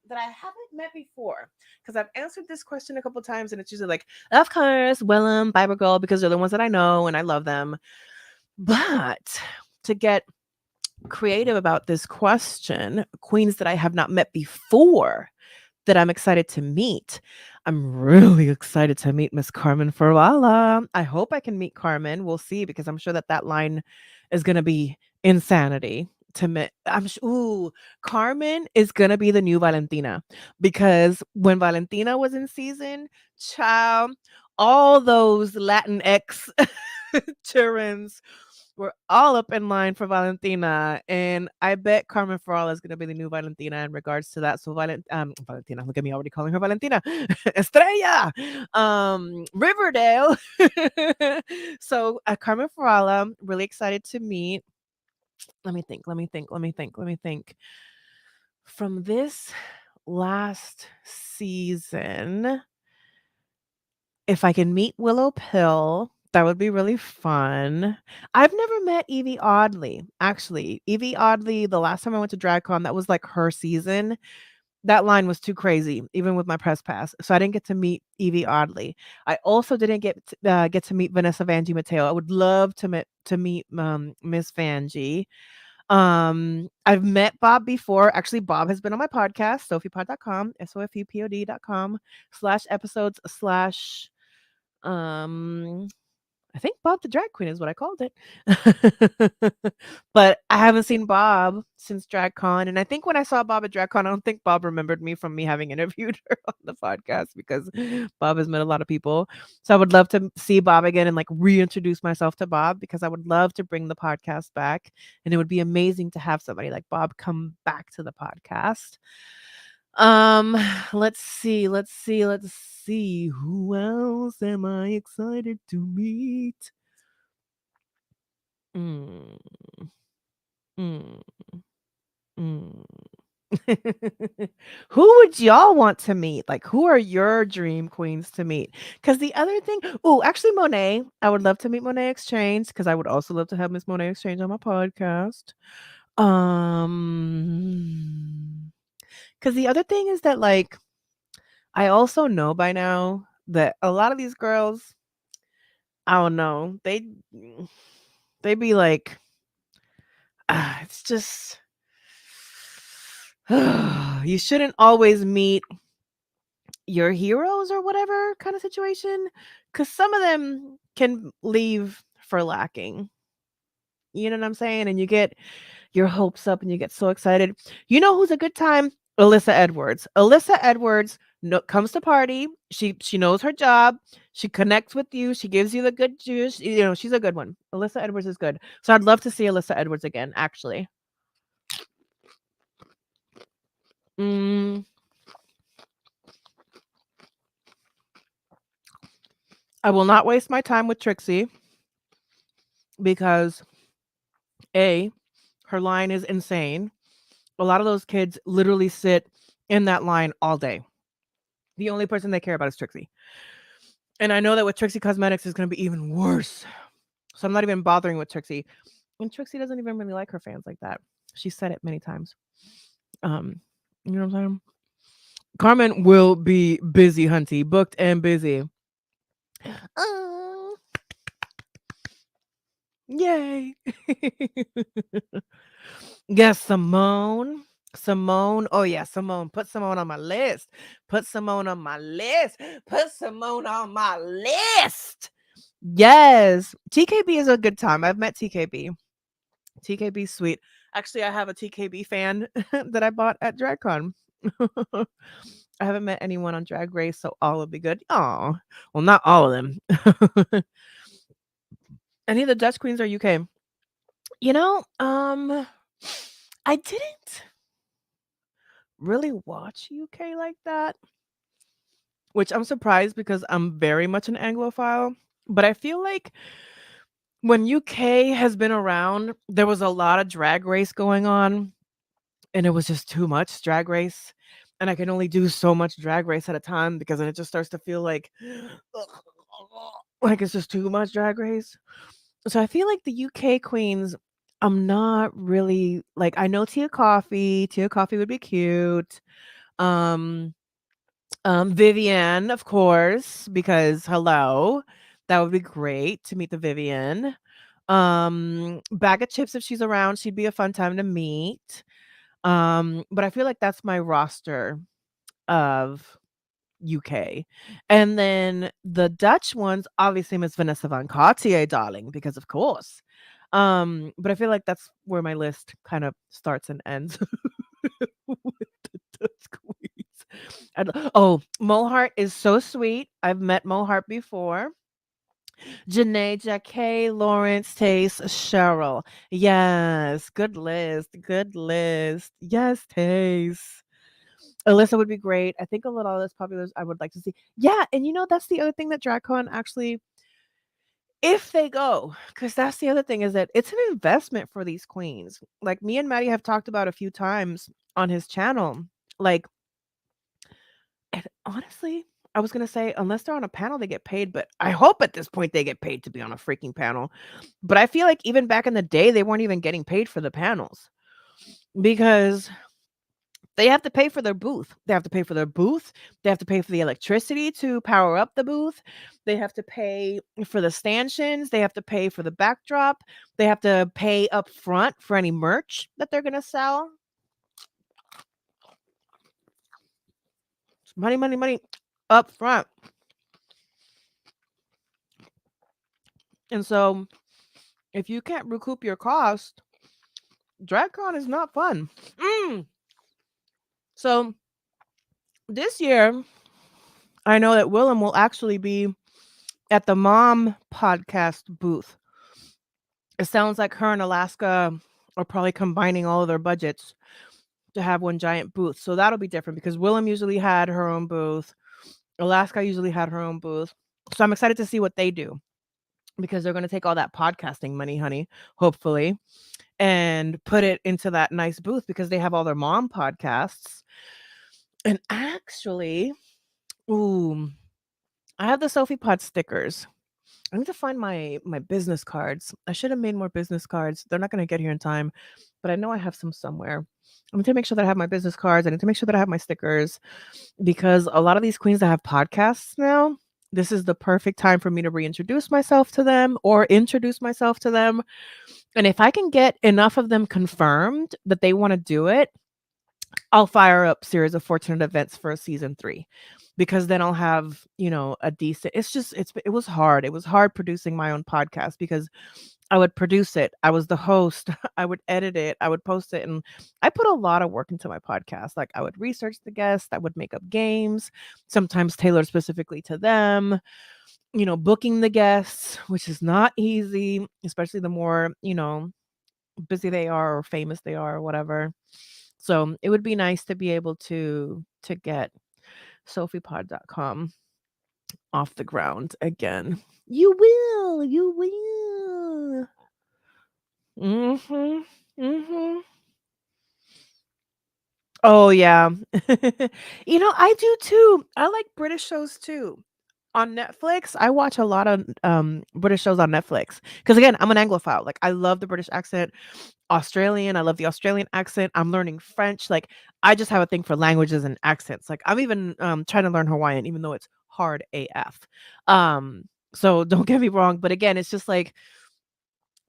S1: that I haven't met before, because I've answered this question a couple times, and it's usually like, of course, Willem, Bible Girl, because they're the ones that I know and I love them. But to get creative about this question, queens that I have not met before that I'm excited to meet. I'm really excited to meet Miss Carmen Farala. I hope I can meet Carmen. We'll see, because I'm sure that line is going to be insanity to meet. Carmen is going to be the new Valentina, because when Valentina was in season, child, all those Latinx Terrans were all up in line for Valentina, and I bet Carmen Farala is going to be the new Valentina in regards to that. So Valentina, look at me already calling her Valentina. Estrella, Riverdale. So Carmen Farala, really excited to meet. Let me think. From this last season, if I can meet Willow Pill, that would be really fun. I've never met Evie Oddly, actually. Evie Oddly, the last time I went to DragCon, that was like her season. That line was too crazy, even with my press pass. So I didn't get to meet Evie Oddly. I also didn't get to meet Vanessa Vanjie Mateo. I would love to meet Miss Vanjie. I've met Bob before. Actually, Bob has been on my podcast, sofiepod.com, sofupod.com /episodes / I think Bob the Drag Queen is what I called it. But I haven't seen Bob since DragCon, and I think when I saw Bob at DragCon, I don't think Bob remembered me from me having interviewed her on the podcast because Bob has met a lot of people. So I would love to see Bob again and like reintroduce myself to Bob because I would love to bring the podcast back, and it would be amazing to have somebody like Bob come back to the podcast. Um, let's see. Who else am I excited to meet? Mm, mm, mm. Who would y'all want to meet? Like, who are your dream queens to meet? Because the other thing, oh, actually, Monet. I would love to meet Monet Exchange because I would also love to have Miss Monet Exchange on my podcast. Because the other thing is that, like, I also know by now that a lot of these girls, I don't know, they be like, it's just you shouldn't always meet your heroes or whatever kind of situation because some of them can leave for lacking. You know what I'm saying? And you get your hopes up and you get so excited. You know who's a good time? Alyssa Edwards. Alyssa Edwards comes to party. She knows her job. She connects with you. She gives you the good juice. You know, she's a good one. Alyssa Edwards is good. So I'd love to see Alyssa Edwards again, actually. Mm, I will not waste my time with Trixie because A, her line is insane. A lot of those kids literally sit in that line all day. The only person they care about is Trixie. And I know that with Trixie Cosmetics is going to be even worse. So I'm not even bothering with Trixie. And Trixie doesn't even really like her fans like that. She said it many times. Um, you know what I'm saying? Carmen will be busy, hunty, booked and busy. Oh, yay. Yes, Simone. Simone. Oh yeah, Simone. Put Simone on my list. Put Simone on my list. Put Simone on my list. Yes. TKB is a good time. I've met TKB. TKB sweet. Actually, I have a TKB fan that I bought at DragCon. I haven't met anyone on Drag Race, so all will be good. Oh, well, not all of them. Any of the Dutch queens are UK. You know, I didn't really watch UK like that, which I'm surprised because I'm very much an Anglophile. But I feel like when UK has been around, there was a lot of Drag Race going on, and it was just too much Drag Race. And I can only do so much Drag Race at a time because then it just starts to feel like it's just too much Drag Race. So I feel like the UK queens, I'm not really like I know Tia Coffee. Tia Coffee would be cute. Um, Vivienne, of course, because hello, that would be great to meet the Vivienne. Bag of Chips, if she's around, she'd be a fun time to meet. But I feel like that's my roster of UK. And then the Dutch ones, obviously Miss Vanessa Van Cartier, darling, because of course. But I feel like that's where my list kind of starts and ends with the Dutch queens. Oh, Mohart is so sweet. I've met Mohart before. Janae, Jacquet, Lawrence, Taste, Cheryl. Yes, good list. Good list. Yes, Taste. Alyssa would be great. I think a lot of those populars I would like to see. Yeah, and you know that's the other thing that DragCon actually, if they go, because that's the other thing is that it's an investment for these queens. Like me and Maddie have talked about a few times on his channel. Like, and honestly, I was gonna say unless they're on a panel, they get paid. But I hope at this point they get paid to be on a freaking panel. But I feel like even back in the day, they weren't even getting paid for the panels because they have to pay for their booth. They have to pay for their booth. They have to pay for the electricity to power up the booth. They have to pay for the stanchions. They have to pay for the backdrop. They have to pay up front for any merch that they're going to sell. It's money, money, money up front. And so if you can't recoup your cost, DragCon is not fun. Mm. So this year, I know that Willem will actually be at the Mom podcast booth. It sounds like her and Alaska are probably combining all of their budgets to have one giant booth. So that'll be different because Willem usually had her own booth. Alaska usually had her own booth. So I'm excited to see what they do because they're going to take all that podcasting money, honey, hopefully, and put it into that nice booth because they have all their mom podcasts. And actually, ooh, I have the Sophie Pod stickers. I need to find my business cards. I should have made more business cards. They're not going to get here in time, but I know I have some somewhere. I need to make sure that I have my business cards. I need to make sure that I have my stickers because a lot of these queens that have podcasts now, this is the perfect time for me to reintroduce myself to them or introduce myself to them. And if I can get enough of them confirmed that they want to do it, I'll fire up Series of Fortunate Events for season 3 because then I'll have, a decent it was hard. It was hard producing my own podcast because I would produce it. I was the host. I would edit it. I would post it. And I put a lot of work into my podcast. Like I would research the guests. I would make up games, sometimes tailored specifically to them, booking the guests, which is not easy, especially the more, busy they are or famous they are or whatever. So it would be nice to be able to get sophiepod.com off the ground again. You will. You will. Mhm. Mhm. Oh yeah. I do too. I like British shows too. On Netflix, I watch a lot of British shows on Netflix because again, I'm an Anglophile. Like I love the British accent. Australian, I love the Australian accent. I'm learning French. Like I just have a thing for languages and accents. Like I'm even trying to learn Hawaiian even though it's hard AF. So don't get me wrong, but again, it's just like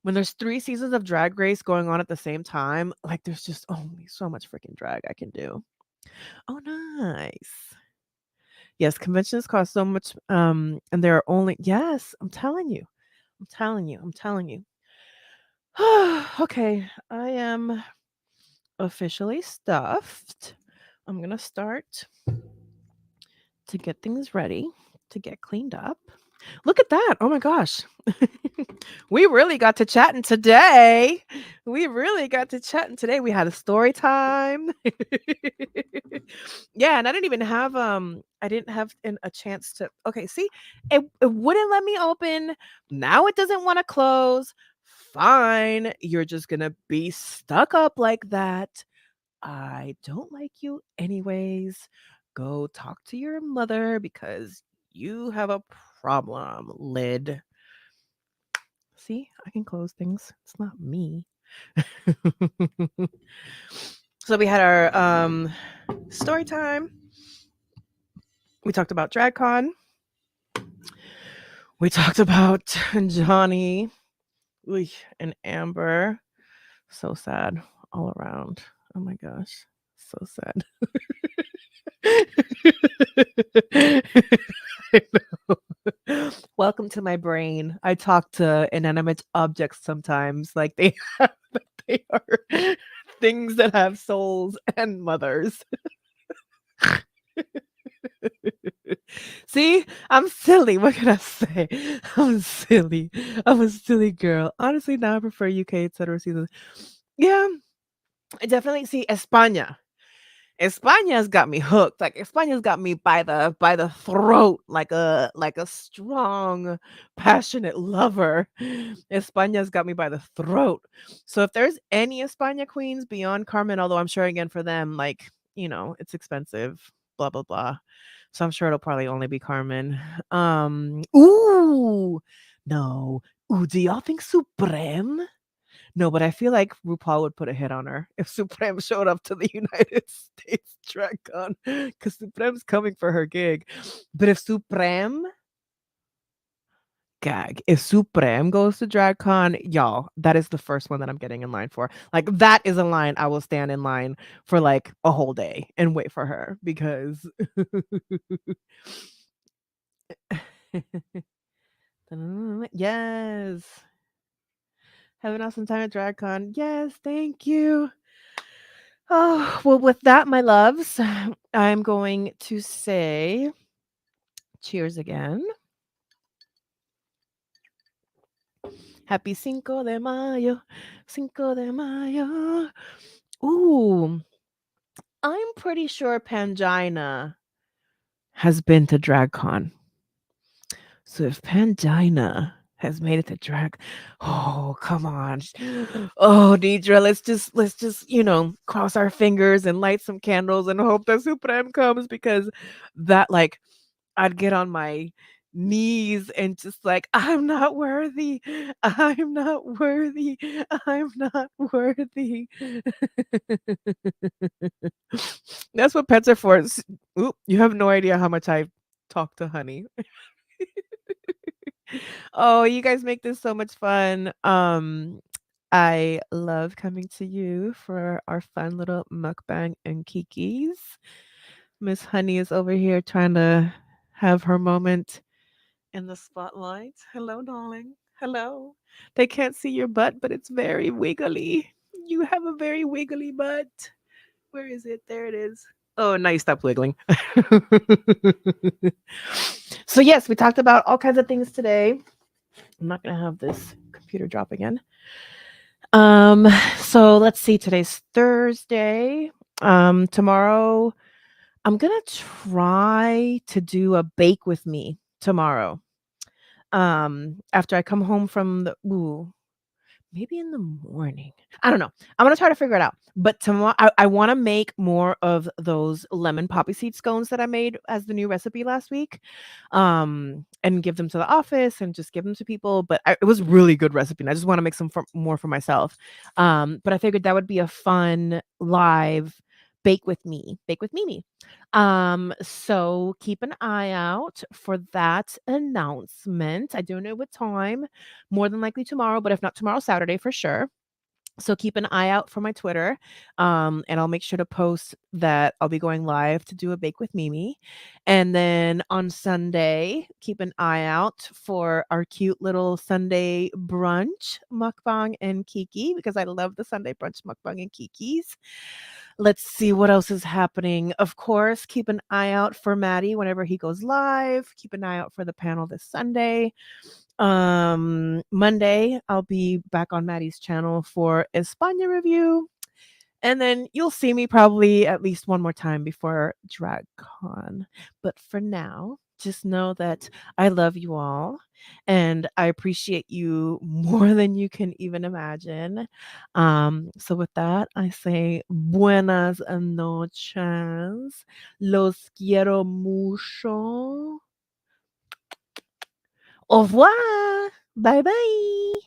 S1: when there's 3 seasons of Drag Race going on at the same time, like there's just only so much freaking drag I can do. Oh, nice. Yes, conventions cost so much, and there are only yes, I'm telling you. I'm telling you. I'm telling you. Okay, I am officially stuffed. I'm gonna start to get things ready to get cleaned up. Look at that. Oh my gosh. We really got to chatting today. We really got to chatting today. We had a story time. Yeah, and I didn't have a chance to okay, see, it wouldn't let me open. Now it doesn't want to close. Fine. You're just gonna be stuck up like that. I don't like you anyways. Go talk to your mother because you have a problem, lid. See, I can close things. It's not me. So we had our story time. We talked about DragCon. We talked about Johnny and Amber. So sad all around. Oh my gosh. So sad. I know. Welcome to my brain. I talk to inanimate objects sometimes, like they are things that have souls and mothers. See, I'm silly. What can I say? I'm silly. I'm a silly girl. Honestly, now I prefer UK, etc. seasons. Yeah, I definitely see España. España's got me hooked. Like España's got me by the throat, like a strong, passionate lover. España's got me by the throat. So if there's any España queens beyond Carmen, although I'm sure again for them, like it's expensive, blah blah blah. So I'm sure it'll probably only be Carmen. Ooh, no. Ooh, do y'all think Supreme? No, but I feel like RuPaul would put a hit on her if Supreme showed up to the United States DragCon because Supreme's coming for her gig. But if Supreme, gag, if Supreme goes to DragCon, y'all, that is the first one that I'm getting in line for. Like that is a line I will stand in line for like a whole day and wait for her because Yes. Have an awesome time at DragCon. Yes, thank you. Oh, well, with that, my loves, I'm going to say cheers again. Happy Cinco de Mayo. Cinco de Mayo. Ooh, I'm pretty sure Pangina has been to DragCon. So if Pangina has made it to drag, oh come on, oh Deidre, let's just cross our fingers and light some candles and hope that Supreme comes because that like I'd get on my knees and just like I'm not worthy, I'm not worthy, I'm not worthy. That's what pets are for. Oop, you have no idea how much I talk to Honey. Oh, you guys make this so much fun. I love coming to you for our fun little mukbang and kikis. Miss Honey is over here trying to have her moment in the spotlight. Hello, darling. Hello. They can't see your butt, but it's very wiggly. You have a very wiggly butt. Where is it? There it is. Oh, now you stop wiggling. So, yes, we talked about all kinds of things today. I'm not gonna have this computer drop again. Um, so let's see. Today's Thursday. Tomorrow I'm gonna try to do a bake with me tomorrow. After I come home from the maybe in the morning. I don't know. I'm gonna try to figure it out. But tomorrow, I want to make more of those lemon poppy seed scones that I made as the new recipe last week, and give them to the office and just give them to people. But it was really good recipe, and I just want to make some more for myself. But I figured that would be a fun live bake with Mimi. So keep an eye out for that announcement. I don't know what time, more than likely tomorrow, but if not tomorrow, Saturday for sure. So keep an eye out for my Twitter. And I'll make sure to post that I'll be going live to do a bake with Mimi. And then on Sunday, keep an eye out for our cute little Sunday brunch mukbang and Kiki because I love the Sunday brunch mukbang and Kikis. Let's see what else is happening. Of course, keep an eye out for Maddie whenever he goes live. Keep an eye out for the panel this Sunday. Monday, I'll be back on Maddie's channel for España review. And then you'll see me probably at least one more time before DragCon. But for now, just know that I love you all and I appreciate you more than you can even imagine. So with that, I say buenas noches. Los quiero mucho. Au revoir. Bye bye.